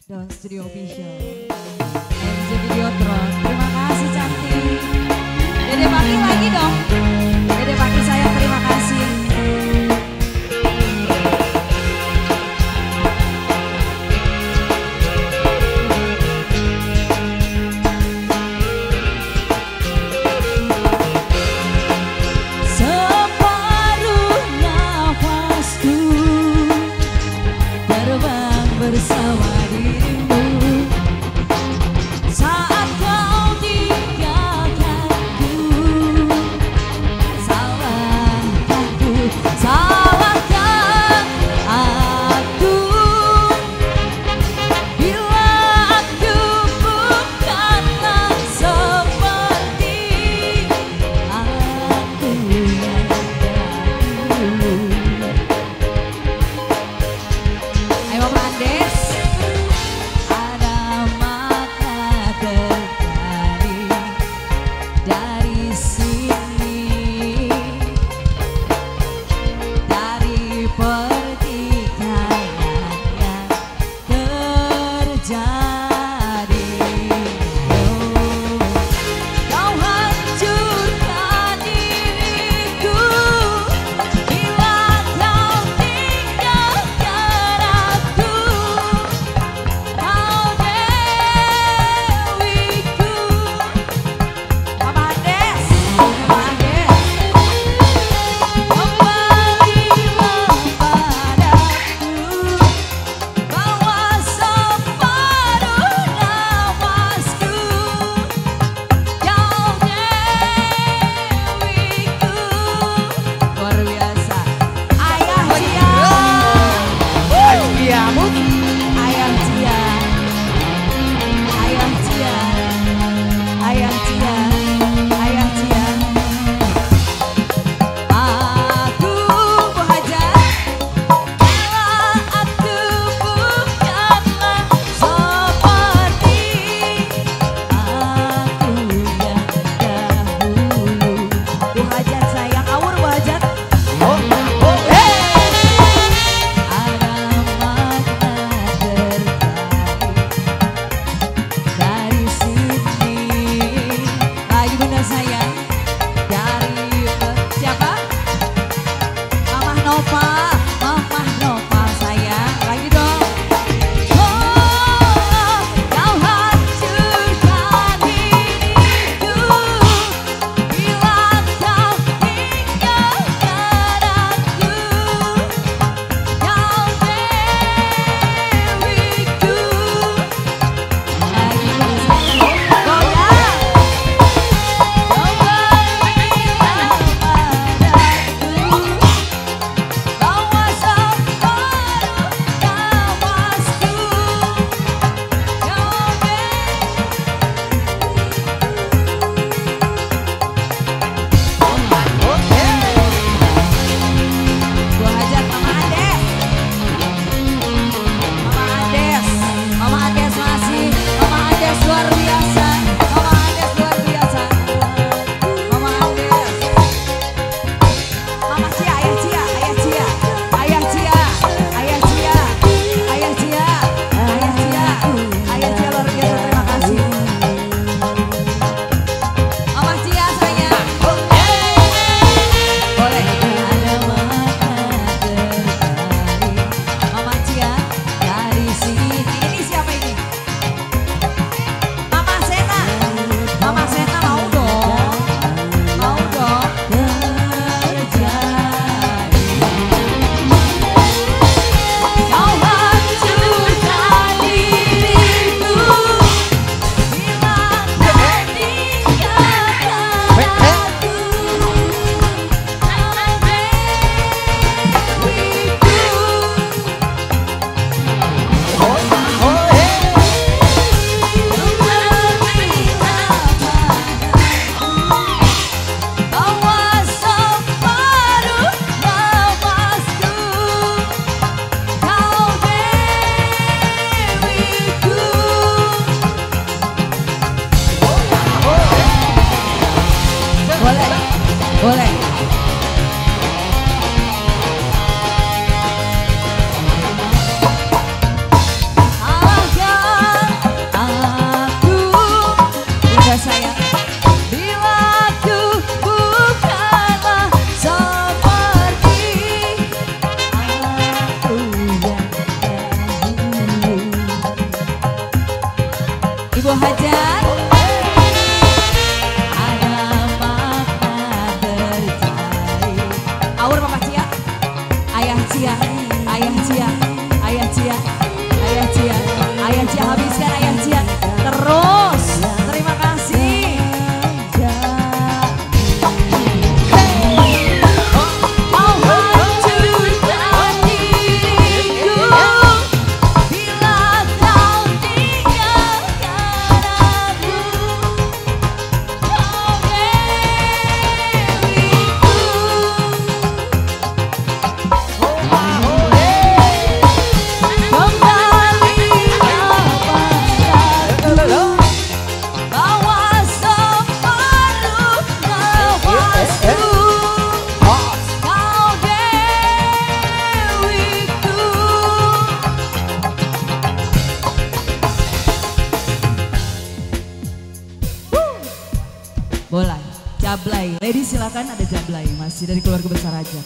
Daun Studio Official, MJ Videotron, terima kasih cantik. Dede Paki lagi dong, Dede Paki saya terima kasih. Separuh nafasku terbang bersama dirimu saat kau tinggalkanku. Salahkah aku bila aku bukanlah seperti aku yang dahulu. Ayo Andes. hajat. Ada makna tercari. Aur Papa Cia, Ayah Cia, Ayah Cia, Ayah Cia, Ayah Cia, Ayah Cia, habiskan Ayah Cia. Terus, terima kasih. Mau hancurkan diriku bila kau tinggalkan aku. Oh Dewiku, kembalilah padaku, bawa separuh nafasku. Kau Dewiku. Boleh, Jablay. Ladies silakan, ada Jablay masih dari keluarga besar aja.